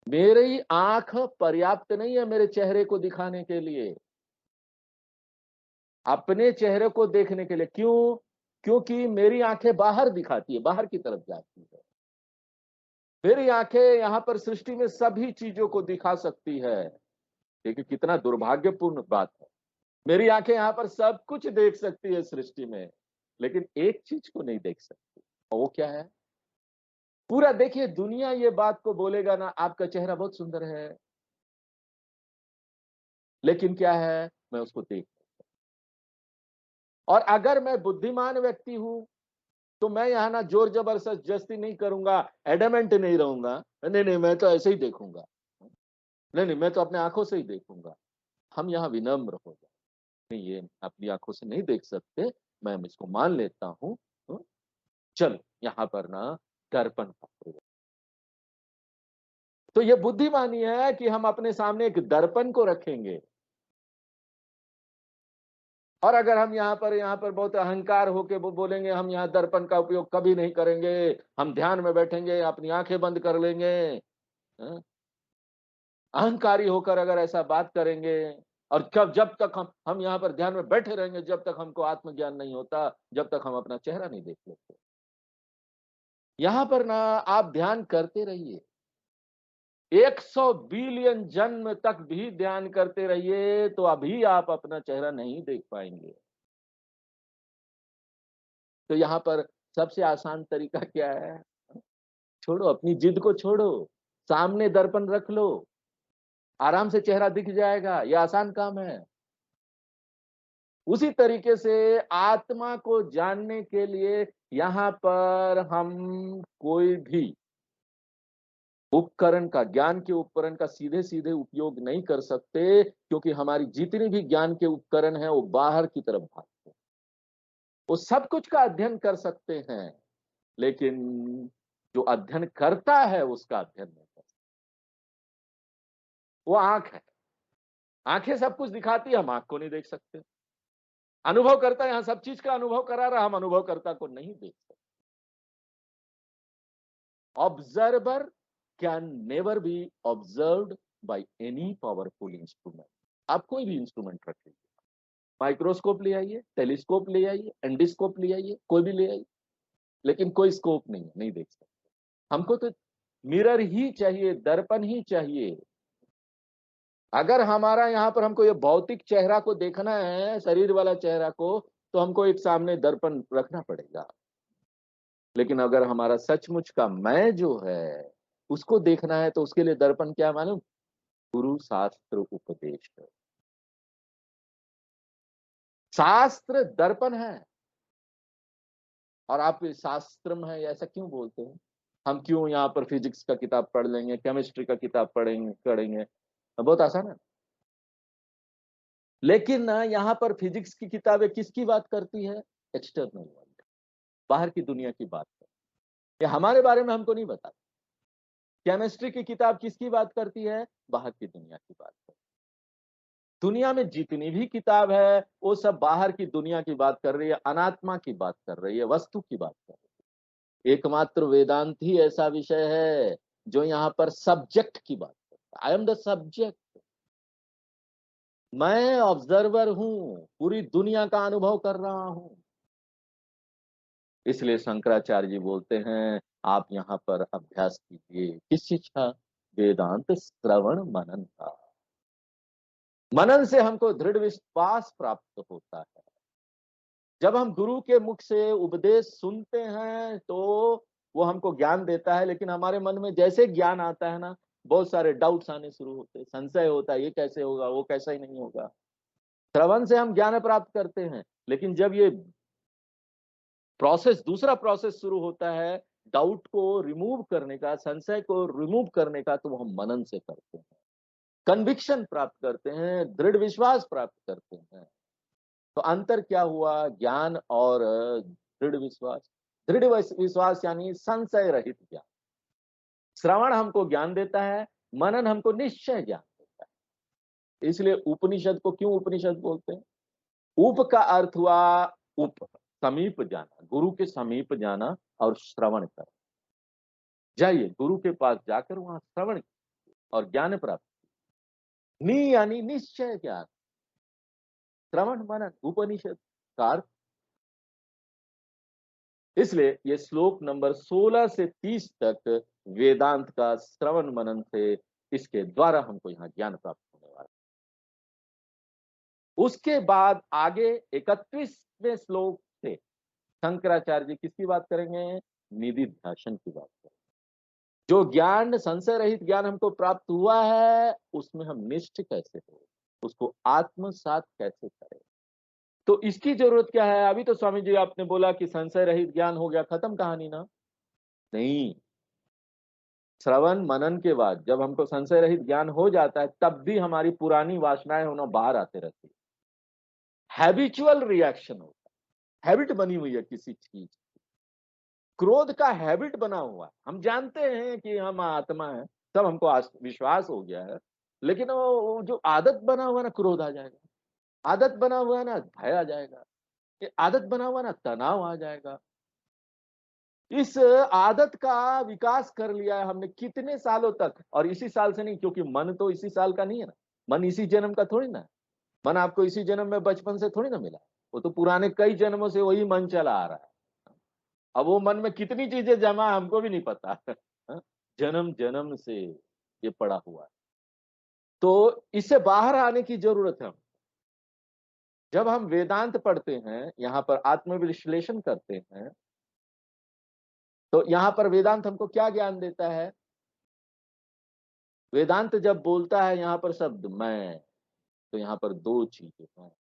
[SPEAKER 1] मेरी आंख पर्याप्त नहीं है मेरे चेहरे को दिखाने के लिए, अपने चेहरे को देखने के लिए। क्यों? क्योंकि मेरी आंखें बाहर दिखाती है, बाहर की तरफ जाती है। मेरी आंखें यहाँ पर सृष्टि में सभी चीजों को दिखा सकती है। देखिए कितना दुर्भाग्यपूर्ण बात है। मेरी आंखें यहाँ पर सब कुछ देख सकती है सृष्टि में, लेकिन एक चीज को नहीं देख सकती, और वो क्या है? पूरा देखिए, दुनिया ये बात को बोलेगा ना, आपका चेहरा बहुत सुंदर है, लेकिन क्या है? मैं उसको देख। और अगर मैं बुद्धिमान व्यक्ति हूं तो मैं यहाँ ना जोर जबरदस्ती नहीं करूंगा, एडमेंट नहीं रहूंगा, नहीं नहीं मैं तो ऐसे ही देखूंगा, नहीं नहीं मैं तो अपने आंखों से ही देखूंगा। हम यहाँ विनम्र हो जाए, नहीं ये अपनी आंखों से नहीं देख सकते, मैं इसको मान लेता हूँ। चलो यहाँ पर ना दर्पण पकड़ो। तो ये बुद्धिमानी है कि हम अपने सामने एक दर्पण को रखेंगे। और अगर हम यहाँ पर बहुत अहंकार होके वो बोलेंगे हम यहाँ दर्पण का उपयोग कभी नहीं करेंगे, हम ध्यान में बैठेंगे, अपनी आंखें बंद कर लेंगे, अहंकारी होकर अगर ऐसा बात करेंगे, और जब तक हम यहाँ पर ध्यान में बैठे रहेंगे, जब तक हमको आत्मज्ञान नहीं होता, जब तक हम अपना चेहरा नहीं देख लेते। यहाँ पर ना आप ध्यान करते रहिए, 100 बिलियन जन्म तक भी ध्यान करते रहिए, तो अभी आप अपना चेहरा नहीं देख पाएंगे। तो यहाँ पर सबसे आसान तरीका क्या है? छोड़ो, अपनी जिद को छोड़ो, सामने दर्पण रख लो, आराम से चेहरा दिख जाएगा। यह आसान काम है। उसी तरीके से आत्मा को जानने के लिए यहाँ पर हम कोई भी उपकरण का, ज्ञान के उपकरण का सीधे सीधे उपयोग नहीं कर सकते, क्योंकि हमारी जितनी भी ज्ञान के उपकरण हैं वो बाहर की तरफ भागते हैं। वो सब कुछ का अध्ययन कर सकते हैं, लेकिन जो अध्ययन करता है उसका अध्ययन नहीं कर सकता। वो आंख है, आंखें सब कुछ दिखाती है, हम आंख को नहीं देख सकते। अनुभव करता, यहां सब चीज का अनुभव करा रहा, हम अनुभवकर्ता को नहीं देख सकते। Observer can never be observed by any powerful instrument. आप कोई भी इंस्ट्रूमेंट रखिए, माइक्रोस्कोप ले आइए, टेलीस्कोप ले आइए, एंडोस्कोप ले आइए, कोई भी ले आइए, लेकिन कोई स्कोप नहीं देख सकते। हमको तो मिरर ही चाहिए, दर्पण ही चाहिए। अगर हमारा यहाँ पर हमको ये भौतिक चेहरा को देखना है, शरीर वाला चेहरा को, तो हमको एक सामने दर्पण रखना पड़ेगा। लेकिन अगर हमारा सचमुच का मैं जो है उसको देखना है तो उसके लिए दर्पण क्या है मालूम? गुरु शास्त्र उपदेश। शास्त्र दर्पण है। और आप शास्त्रम है ऐसा क्यों बोलते हैं? हम क्यों यहाँ पर फिजिक्स का किताब पढ़ लेंगे, केमिस्ट्री का किताब पढ़ेंगे? बहुत आसान है। लेकिन ना यहाँ पर फिजिक्स की किताबें किसकी बात करती है? एक्सटर्नल वर्ल्ड, बाहर की दुनिया की बात करती है। ये हमारे बारे में हमको नहीं बताती। केमिस्ट्री की किताब किसकी बात करती है? बाहर की दुनिया की बात करती है। दुनिया में जितनी भी किताब है वो सब बाहर की दुनिया की बात कर रही है, अनात्मा की बात कर रही है, वस्तु की बात कर रही है। एकमात्र वेदांत ही ऐसा विषय है जो यहाँ पर सब्जेक्ट की बात करता है। I am the subject. मैं ऑब्जर्वर हूं, पूरी दुनिया का अनुभव कर रहा हूं। इसलिए शंकराचार्य जी बोलते हैं आप यहाँ पर अभ्यास कीजिए। किस चीज का? वेदांत श्रवण मनन का। मनन से हमको दृढ़ विश्वास प्राप्त होता है। जब हम गुरु के मुख से उपदेश सुनते हैं तो वो हमको ज्ञान देता है, लेकिन हमारे मन में जैसे ज्ञान आता है ना, बहुत सारे डाउट्स आने शुरू होते हैं, संशय होता है, ये कैसे होगा, वो कैसा ही नहीं होगा। श्रवण से हम ज्ञान प्राप्त करते हैं, लेकिन जब ये प्रोसेस, दूसरा प्रोसेस शुरू होता है डाउट को रिमूव करने का, संशय को रिमूव करने का, तो वो हम मनन से करते हैं, कन्विक्शन प्राप्त करते हैं, दृढ़ विश्वास प्राप्त करते हैं। तो अंतर क्या हुआ? ज्ञान और दृढ़ विश्वास। दृढ़ विश्वास यानी संशय रहित ज्ञान। श्रवण हमको ज्ञान देता है, मनन हमको निश्चय ज्ञान देता है। इसलिए उपनिषद को क्यों उपनिषद बोलते हैं? उप का अर्थ हुआ उप, समीप जाना, गुरु के समीप जाना और श्रवण कर। जाइए गुरु के पास जाकर वहां श्रवण और ज्ञान प्राप्त। नि यानी निश्चय ज्ञान। श्रवण मनन उपनिषद का अर्थ। इसलिए ये श्लोक नंबर 16 से 30 तक वेदांत का श्रवण मनन से, इसके द्वारा हमको यहाँ ज्ञान प्राप्त होने वाला। उसके बाद आगे 31वें श्लोक से शंकराचार्य जी किसकी बात करेंगे? निधिध्यासन की बात करेंगे। जो ज्ञान, संशय रहित ज्ञान हमको प्राप्त हुआ है, उसमें हम निष्ठ कैसे हो, उसको आत्मसात कैसे करें। तो इसकी जरूरत क्या है? अभी तो स्वामी जी आपने बोला कि संशय रहित ज्ञान हो गया, खत्म कहानी ना? नहीं, श्रवण मनन के बाद जब हमको संशय रहित ज्ञान हो जाता है, तब भी हमारी पुरानी वासनाएं होना बाहर आते रहती है। हैबिचुअल रिएक्शन होता है, हैबिट बनी हुई है किसी चीज। क्रोध का हैबिट बना हुआ है। हम जानते हैं कि हम आत्मा है, तब हमको विश्वास हो गया है, लेकिन वो जो आदत बना हुआ ना, क्रोध आ जाएगा। आदत बना हुआ है ना, भय आ जाएगा। ये आदत बना हुआ ना, तनाव आ जाएगा। इस आदत का विकास कर लिया है हमने कितने सालों तक, और इसी साल से नहीं, क्योंकि मन तो इसी साल का नहीं है ना, मन इसी जन्म का थोड़ी ना है। मन आपको इसी जन्म में बचपन से थोड़ी ना मिला, वो तो पुराने कई जन्मों से वही मन चला आ रहा है। अब वो मन में कितनी चीजें जमा हमको भी नहीं पता। जन्म जन्म से ये पड़ा हुआ है। तो इससे बाहर आने की जरूरत है। जब हम वेदांत पढ़ते हैं, यहाँ पर आत्मविश्लेषण करते हैं, तो यहाँ पर वेदांत हमको क्या ज्ञान देता है? वेदांत जब बोलता है यहाँ पर शब्द मैं, तो यहाँ पर दो चीजें हैं।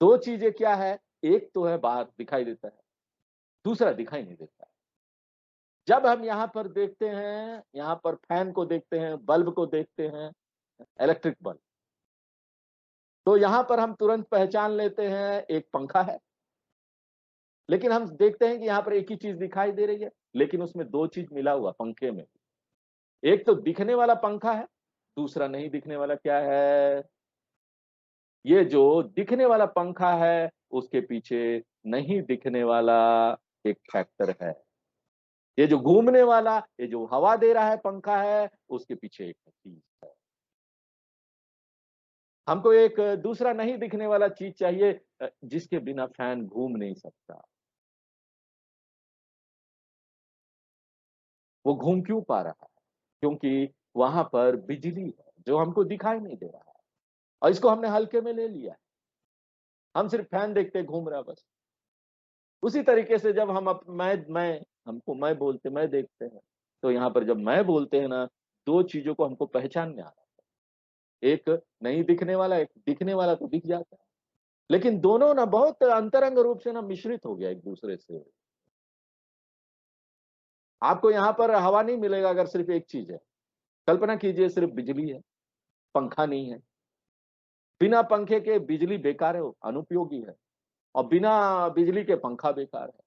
[SPEAKER 1] दो चीजें क्या है? एक तो है बाहर दिखाई देता है, दूसरा दिखाई नहीं देता है। जब हम यहाँ पर देखते हैं, यहाँ पर फैन को देखते हैं, बल्ब को देखते हैं, इलेक्ट्रिक बल्ब, तो यहाँ पर हम तुरंत पहचान लेते हैं एक पंखा है। लेकिन हम देखते हैं कि यहाँ पर एक ही चीज दिखाई दे रही है, लेकिन उसमें दो चीज मिला हुआ पंखे में। एक तो दिखने वाला पंखा है, दूसरा नहीं दिखने वाला क्या है? ये जो दिखने वाला पंखा है, उसके पीछे नहीं दिखने वाला एक फैक्टर है। ये जो घूमने वाला, ये जो हवा दे रहा है पंखा है, उसके पीछे एक चीज है। हमको एक दूसरा नहीं दिखने वाला चीज चाहिए, जिसके बिना फैन घूम नहीं सकता। वो घूम क्यों पा रहा है? क्योंकि वहां पर बिजली है जो हमको दिखाई नहीं दे रहा है, और इसको हमने हल्के में ले लिया है। हम सिर्फ फैन देखते घूम रहा बस। उसी तरीके से जब हम मैं हमको मैं बोलते, मैं देखते हैं। तो यहाँ पर जब मैं बोलते हैं ना, 2 चीज़ों को हमको पहचानने आना है। एक नहीं दिखने वाला, एक दिखने वाला तो दिख जाता है। लेकिन दोनों ना बहुत अंतरंग रूप से ना मिश्रित हो गया एक-दूसरे से। आपको यहाँ पर हवा नहीं मिलेगा अगर सिर्फ़ एक चीज़ है। कल्पना कीजिए सिर्फ़ बिजली है, पंखा नहीं है। बिना पंखे के बिजली बेकार है, अनुपयोगी है और बिना बिजली के पंखा बेकार है।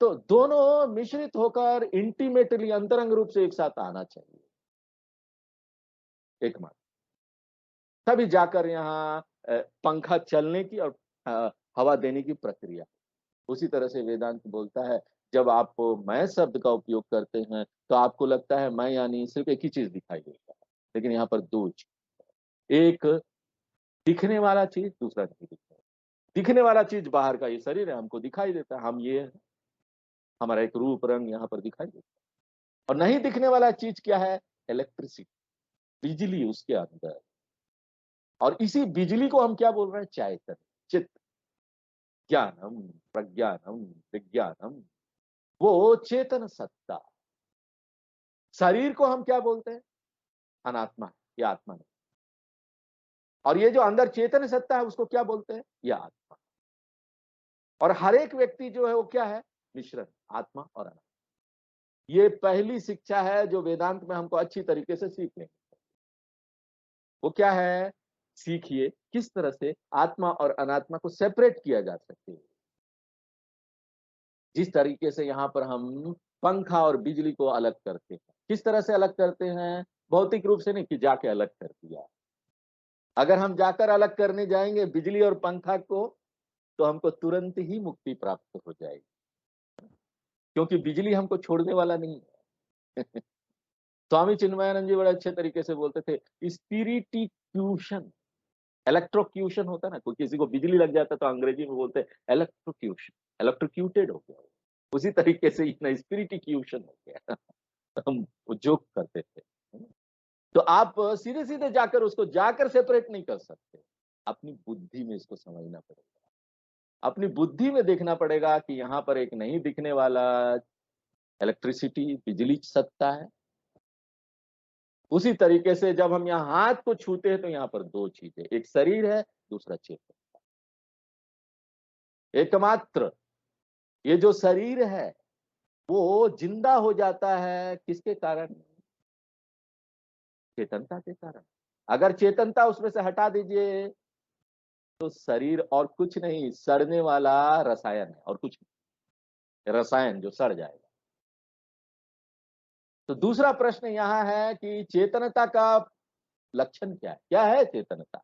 [SPEAKER 1] तो दोनों मिश्रित होकर इंटीमेटली अंतरंग रूप से एक साथ आना चाहिए, एकमात्र। तभी जाकर यहाँ पंखा चलने की और हवा देने की प्रक्रिया। उसी तरह से वेदांत बोलता है, जब आप मैं शब्द का उपयोग करते हैं, तो आपको लगता है मैं यानी सिर्फ़ एक ही चीज़ दिखाई देता है। लेकिन यहाँ पर 2 चीज़, एक दिखने वाला चीज़, दूसरा नहीं दिखने वाला। दिखने वाला चीज़ बाहर का ये शरीर है, हमको दिखाई देता है, हम ये हैं, हमारा एक रूप रंग यहाँ पर दिखाई देता है। और नहीं दिखने वाला चीज़ क्या है? इलेक्ट्रिसिटी, बिजली उसके अंदर। और इसी बिजली को हम क्या बोल रहे हैं? चैतन्य, चित्त, ज्ञानम, प्रज्ञानम, विज्ञानम, वो चेतन सत्ता। शरीर को हम क्या बोलते हैं? अनात्मा, ये आत्मा नहीं। और ये जो अंदर चेतन सत्ता है उसको क्या बोलते हैं? ये आत्मा। और हर एक व्यक्ति जो है वो क्या है? मिश्रण, आत्मा और अनात्मा। ये पहली शिक्षा है जो वेदांत में हमको अच्छी तरीके से सीख लेंगे। वो क्या है? सीखिए किस तरह से आत्मा और अनात्मा को सेपरेट किया जा सकते है। जिस तरीके से यहाँ पर हम पंखा और बिजली को अलग करते हैं। किस तरह से अलग करते हैं? भौतिक रूप से नहीं कि जाके अलग कर दिया। अगर हम जाकर अलग करने जाएँगे बिजली और पंखा को, तो हमको तुरंत ही मुक्ति प्राप्त हो जाएगी। क्योंकि बिजली हमको छोड़ने वाला नहीं है। स्वामी चिन्मयानंद जी बड़े अच्छे तरीके से बोलते थे, स्पिरिटिक्यूशन, इलेक्ट्रोक्यूशन होता है ना, कोई किसी को बिजली लग जाता है तो अंग्रेजी में बोलते हैं इलेक्ट्रोक्यूशन, इलेक्ट्रोक्यूटेड हो गया। उसी तरीके से ये ना स्पिरिटिक्यूशन हो गया। हम वो जोक करते थे। तो आप सीधे-सीधे जाकर उसको जाकर सेपरेट नहीं कर सकते। अपनी बुद्धि में इसको समझना पड़ेगा। अपनी बुद्धि में देखना पड़ेगा कि यहाँ पर एक नहीं दिखने वाला इलेक्ट्रिसिटी, बिजली सत्ता है। उसी तरीके से जब हम यहाँ हाथ को छूते हैं तो यहाँ पर 2 चीज़ें, एक शरीर है, दूसरा चेतन। एकमात्र ये जो शरीर है, वो जिंदा हो जाता है किसके कारण? चेतनता के कारण। अगर चेतनता उसमें से हटा दीजिए, तो शरीर और कुछ नहीं, सड़ने वाला रसायन है और कुछ नहीं। रसायन जो सड़ जाएगा। तो दूसरा प्रश्न यहाँ है कि चेतनता का लक्षण क्या है? क्या है चेतनता?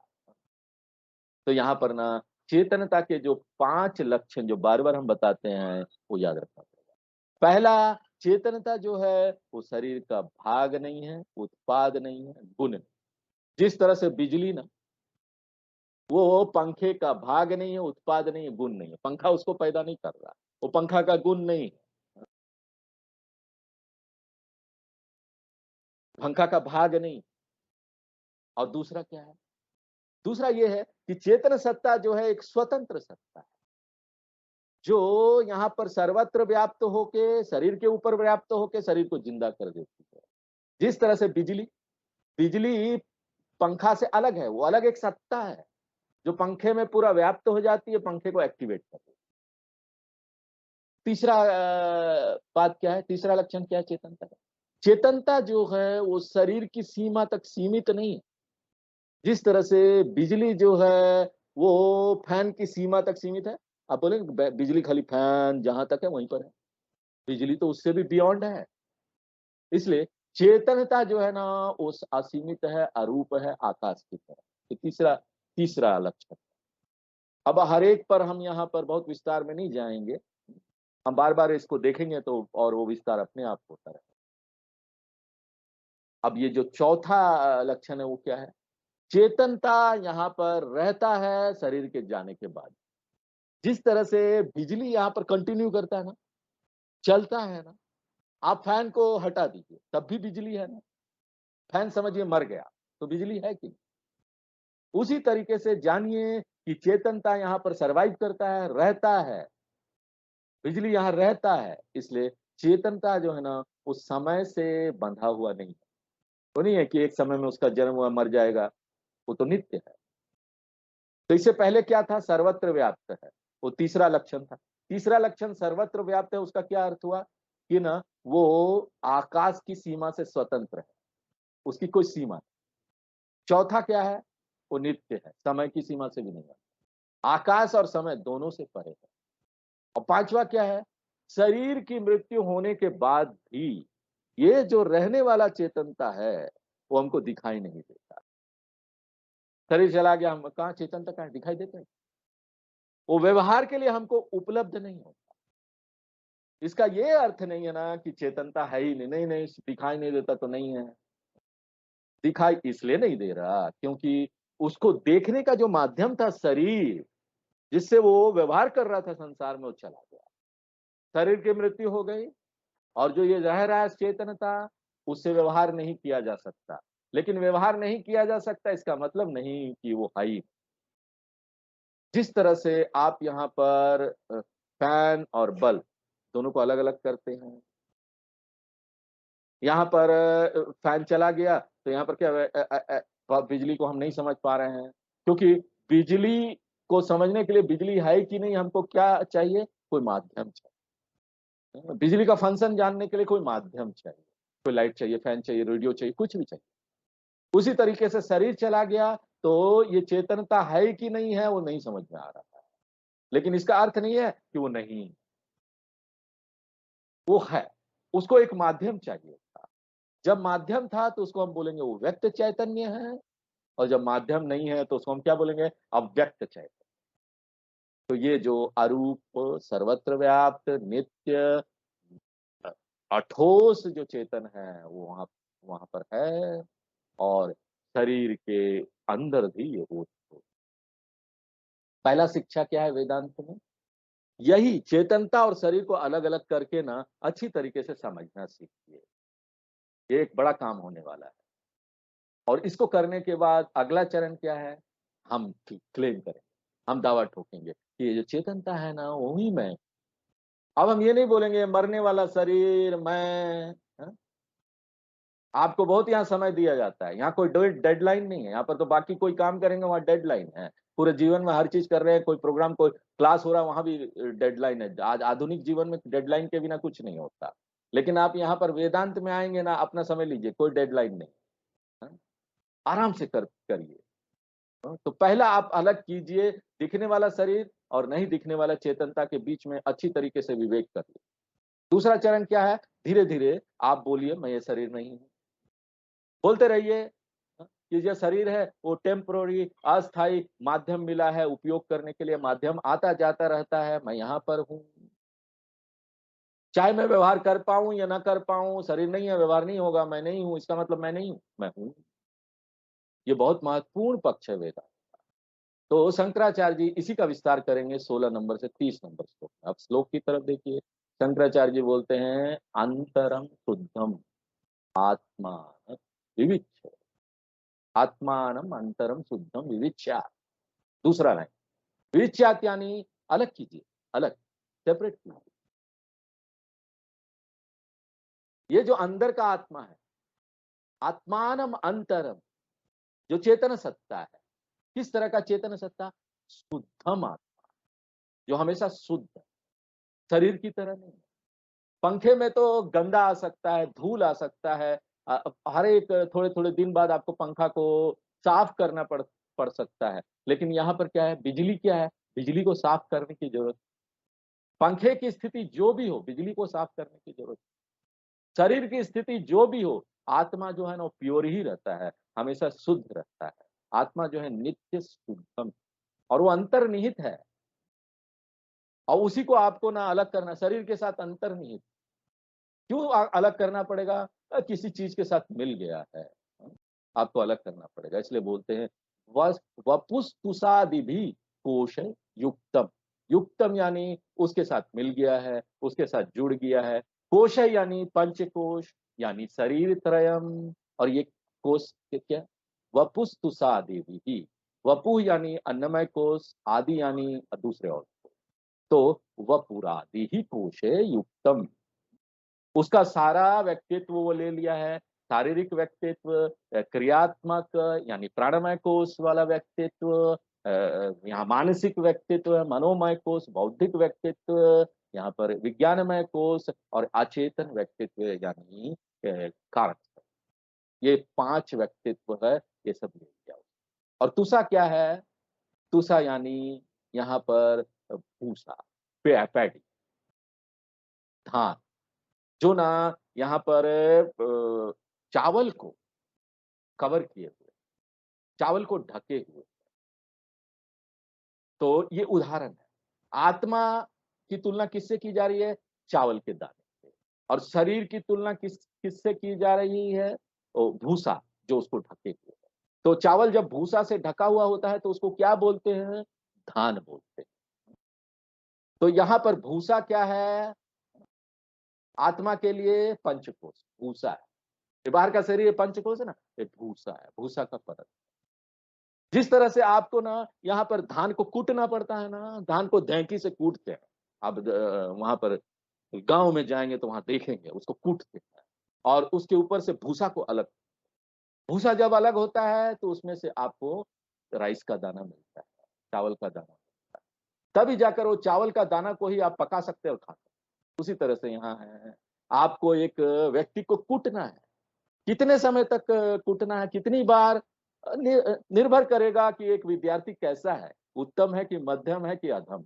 [SPEAKER 1] तो यहाँ पर ना चेतनता के जो 5 लक्षण जो बार-बार हम बताते हैं, वो याद रखना पड़ेगा। पहला, चेतनता जो है वो शरीर का भाग नहीं है, उत्पाद नहीं है, गुण है। जिस तरह से बिजली ना, वो पंखे का भाग नहीं है, उत्पाद नहीं है, गुण नहीं है। पंखा उसको पैदा नहीं कर रहा, वो पंखा का गुण नहीं है। पंखा का भाग नहीं। और दूसरा क्या है? दूसरा ये है कि चेतन सत्ता जो है एक स्वतंत्र सत्ता है, जो यहाँ पर सर्वत्र व्याप्त होके, शरीर के ऊपर व्याप्त होके शरीर को जिंदा कर देती है। जिस तरह से बिजली, बिजली पंखा से अलग है, वो अलग एक सत्ता है, जो पंखे में पूरा व्याप्त हो जाती है, पंखे को एक्टिवेट कर देती है। तीसरा बात क्या है? तीसरा लक्षण क्या है चेतनता का? चेतनता जो है वो शरीर की सीमा तक सीमित नहीं है। जिस तरह से बिजली जो है वो फैन की सीमा तक सीमित है। आप बोलेंगे बिजली खाली फैन जहां तक है वहीं पर है। बिजली तो उससे भी बियॉन्ड है। इसलिए चेतनता जो है ना वो असीमित है, अरूप है, आकाश की तरह। ये तीसरा तीसरा लक्षण। अब हर एक पर हम यहाँ पर बहुत विस्तार में नहीं जाएंगे। हम बार-बार इसको देखेंगे तो और वो विस्तार अपने आप होता रहेगा। अब ये जो चौथा लक्षण है वो क्या है? चेतनता यहाँ पर रहता है शरीर के जाने के बाद। जिस तरह से बिजली यहाँ पर कंटिन्यू करता है ना, चलता है ना, आप फैन को हटा दीजिए, तब भी बिजली है ना। फैन समझिए मर गया, तो बिजली है कि नहीं? उसी तरीके से जानिए कि चेतनता यहाँ पर सर्वाइव करता है, रहता है। बिजली यहाँ रहता है, इसलिए चेतनता जो है ना, उस समय से बंधा हुआ नहीं है। वो नहीं है कि एक समय में उसका जन्म हुआ, मर जाएगा, वो तो नित्य है। तो इससे पहले क्या था? सर्वत्र व्याप्त है, वो तीसरा लक्षण था। तीसरा लक्षण सर्वत्र व्याप्त है, उसका क्या अर्थ हुआ? कि ना वो आकाश की सीमा से स्वतंत्र है, उसकी कोई सीमा नहीं। चौथा क्या है? वो नित्य है, समय की सीमा से भी नहीं है, आकाश और समय दोनों से परे है। और पांचवा क्या है? शरीर की मृत्यु होने के बाद भी ये जो रहने वाला चेतनता है, वो हमको दिखाई नहीं देता। शरीर चला गया, हम कहाँ चेतनता, कहाँ दिखाई देते हैं? वो व्यवहार के लिए हमको उपलब्ध नहीं होता। इसका ये अर्थ नहीं है ना कि चेतनता है ही नहीं, नहीं नहीं, दिखाई नहीं देता तो नहीं है। दिखाई इसलिए नहीं दे रहा क्योंकि उसको देखने का जो माध्यम था शरीर, जिससे वो व्यवहार कर रहा था संसार में, वो चला गया। शरीर की मृत्यु हो गई और जो ये रह रहा है चेतनता, उससे व्यवहार नहीं किया जा सकता। लेकिन व्यवहार नहीं किया जा सकता इसका मतलब नहीं कि वो है ही। जिस तरह से आप यहाँ पर फैन और बल्ब दोनों को अलग-अलग करते हैं। यहाँ पर फैन चला गया तो यहाँ पर क्या बिजली को हम नहीं समझ पा रहे हैं, क्योंकि बिजली को समझने के लिए बिजली है कि नहीं, हमको क्या चाहिए? कोई माध्यम चाहिए। बिजली का फंक्शन जानने के लिए कोई माध्यम चाहिए, कोई लाइट चाहिए, फैन चाहिए, रेडियो चाहिए, कुछ भी चाहिए। उसी तरीके से शरीर चला गया तो ये चेतनता है कि नहीं है, वो नहीं समझ में आ रहा है। लेकिन इसका अर्थ नहीं है कि वो नहीं, वो है। उसको एक माध्यम चाहिए था। जब माध्यम था तो उसको हम बोलेंगे वो व्यक्त चैतन्य है, और जब माध्यम नहीं है तो उसको हम क्या बोलेंगे? अव्यक्त चैतन्य। तो ये जो अरूप, सर्वत्र व्याप्त, नित्य, अठोस जो चेतन है, वो वहां पर है। और शरीर के अंदर भी ये वो। पहला शिक्षा क्या है वेदांत में? यही चेतनता और शरीर को अलग अलग करके ना अच्छी तरीके से समझना सीखिए। ये एक बड़ा काम होने वाला है। और इसको करने के बाद अगला चरण क्या है? हम क्लेम करें, हम दावा ठोकेंगे कि ये जो चेतनता है ना, वो ही मैं। अब हम ये नहीं बोलेंगे मरने वाला शरीर मैं। हाँ? आपको बहुत यहाँ समय दिया जाता है, यहाँ कोई डेडलाइन नहीं है। यहाँ पर तो बाकी कोई काम करेंगे, वहाँ डेडलाइन है। पूरे जीवन में हर चीज कर रहे हैं, कोई प्रोग्राम, कोई क्लास हो रहा है, वहां भी डेडलाइन है। आज आधुनिक जीवन में डेडलाइन के बिना कुछ नहीं होता। लेकिन आप यहाँ पर वेदांत में आएंगे ना, अपना समय लीजिए, कोई डेडलाइन नहीं। हाँ? आराम से करिए। हाँ? तो पहला आप अलग कीजिए दिखने वाला शरीर और नहीं दिखने वाला चेतनता के बीच में अच्छी तरीके से विवेक करिए। दूसरा चरण क्या है? धीरे धीरे आप बोलिए मैं ये शरीर नहीं हूं। बोलते रहिए कि जो शरीर है वो टेम्पररी, अस्थायी माध्यम मिला है उपयोग करने के लिए, माध्यम आता जाता रहता है, मैं यहाँ पर हूँ। चाहे मैं व्यवहार कर पाऊं या ना कर पाऊं, शरीर नहीं है, व्यवहार नहीं होगा, मैं नहीं हूं, इसका मतलब मैं नहीं हूं, मैं हूं। ये बहुत महत्वपूर्ण पक्ष है वेदांत। तो शंकराचार्य जी इसी का विस्तार करेंगे 16 नंबर से 30 नंबर श्लोक में। अब श्लोक की तरफ देखिए। शंकराचार्य जी बोलते हैं अंतरम शुद्धम आत्मा विविच्य, आत्मानम अंतरम शुद्धम विविच्या। दूसरा लाइन, विविच्यात यानी अलग कीजिए, अलग, सेपरेट कीजिए। ये जो अंदर का आत्मा है, आत्मानम अंतरम, जो चेतन सत्ता है। किस तरह का चेतन सत्ता? शुद्धम आत्मा, जो हमेशा शुद्ध है, शरीर की तरह नहीं। पंखे में तो गंदा आ सकता है, धूल आ सकता है। हर एक थोड़े थोड़े दिन बाद आपको पंखा को साफ करना पड़ सकता है। लेकिन यहाँ पर क्या है? बिजली क्या है? बिजली को साफ करने की जरूरत। पंखे की स्थिति जो भी हो, बिजली को साफ करने की जरूरत। शरीर की स्थिति जो भी हो, आत्मा जो है ना वो प्योर ही रहता है, हमेशा शुद्ध रहता है। आत्मा जो है नित्य शुद्धम, और वो अंतर्निहित है। और उसी को आपको ना अलग करना, शरीर के साथ अंतर्निहित। क्यों अलग करना पड़ेगा? किसी चीज के साथ मिल गया है, आपको अलग करना पड़ेगा। इसलिए बोलते हैं वपुस्तुषादि भी कोश युक्तम। युक्तम यानी उसके साथ मिल गया है, उसके साथ जुड़ गया है। कोश यानी पंचकोश, यानी शरीर त्रयम। और ये कोश क्या? वपुस्तुषादि भी, वपु यानी अन्नमय कोश, आदि यानी दूसरे और। तो वह पुरादि ही कोशे युक्तम, उसका सारा व्यक्तित्व वो ले लिया है। शारीरिक व्यक्तित्व, क्रियात्मक यानी प्राणमय कोश वाला व्यक्तित्व, यहाँ मानसिक व्यक्तित्व, मनोमय कोश, बौद्धिक व्यक्तित्व, यहाँ पर विज्ञानमय कोश और अचेतन व्यक्तित्व यानी कारक। ये 5 व्यक्तित्व है, ये सब ले लिया। और तुषा क्या है? तुषा यानी यहाँ पर भूसा, पैडी, धान, जो ना यहाँ पर चावल को कवर किए हुए, चावल को ढके हुए। तो ये उदाहरण है। आत्मा की तुलना किससे की जा रही है? चावल के दाने से। और शरीर की तुलना किससे की जा रही है? भूसा, जो उसको ढके हुए है। तो चावल जब भूसा से ढका हुआ होता है तो उसको क्या बोलते हैं? धान बोलते हैं। तो यहाँ पर भूसा क्या है? आत्मा के लिए पंचकोश भूसा है। ये बाहर का शरीर पंचकोश है ना, ये भूसा है, भूसा का परत। जिस तरह से आपको ना यहाँ पर धान को कूटना पड़ता है ना, धान को धैंकी से कूटते हैं। अब वहां पर गांव में जाएंगे तो वहां देखेंगे उसको कूटते हैं और उसके ऊपर से भूसा को अलग, भूसा जब अलग होता है तो उसमें से आपको राइस का दाना मिलता है, चावल का दाना मिलता है। तभी जाकर वो चावल का दाना को ही आप पका सकते और खा सकते। उसी तरह से यहाँ है, आपको एक व्यक्ति को कूटना है। कितने समय तक कूटना है, कितनी बार, निर्भर करेगा कि एक विद्यार्थी कैसा है, उत्तम है कि मध्यम है कि अधम।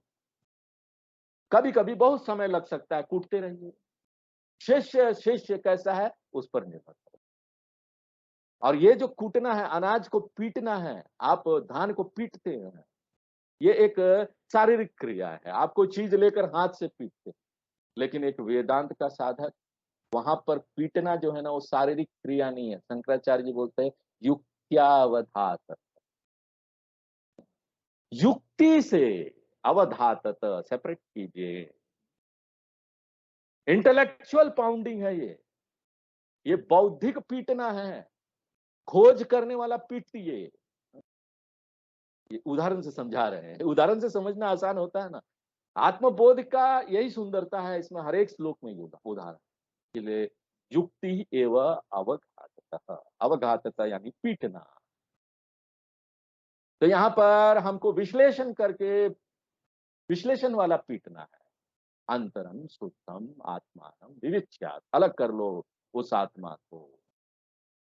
[SPEAKER 1] कभी कभी बहुत समय लग सकता है, कूटते रहिए। शिष्य कैसा है उस पर निर्भर करेगा। और ये जो कूटना है, अनाज को पीटना है, आप धान को पीटते हैं, ये एक शारीरिक क्रिया है। आप कोई चीज लेकर हाथ से पीटते हैं, लेकिन एक वेदांत का साधक, वहां पर पीटना जो है ना वो शारीरिक क्रिया नहीं है। शंकराचार्य जी बोलते हैं युक्त्यावधात, युक्ति से अवधातत, सेपरेट कीजिए। इंटेलेक्चुअल पाउंडिंग है ये बौद्धिक पीटना है, खोज करने वाला पीटिए। ये उदाहरण से समझा रहे हैं, उदाहरण से समझना आसान होता है ना। आत्मबोध का यही सुंदरता है, इसमें हर एक श्लोक में उदाहरण के लिए युक्ति एवं अवघातता, अवघातता यानी पीटना। तो यहाँ पर हमको विश्लेषण करके, विश्लेषण वाला पीटना है। अंतरम शुद्धम आत्मानम विविच्यात, अलग कर लो उस आत्मा को।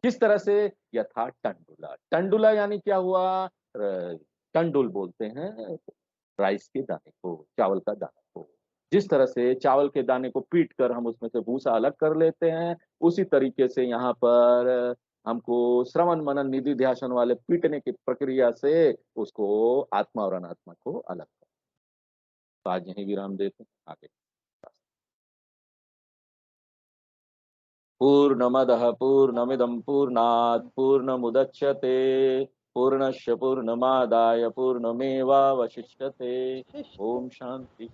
[SPEAKER 1] किस तरह से? यथा टंडुला, टंडुला यानी क्या हुआ? टंडुल बोलते हैं राइस के दाने को, चावल का दाना को। जिस तरह से चावल के दाने को पीट कर हम उसमें से भूसा अलग कर लेते हैं, उसी तरीके से यहाँ पर हमको श्रवण मनन निधि ध्यान वाले पीटने की प्रक्रिया से उसको आत्मा और अनात्मा को अलग कर। तो आज यही विराम देते हैं, आगे। पूर्णमदः पूर्णमिदं पूर्णात् पूर्णमुदच्यते पूर्णस्य पूर्णमादाय पूर्णमेवावशिष्यते। ओम शांति।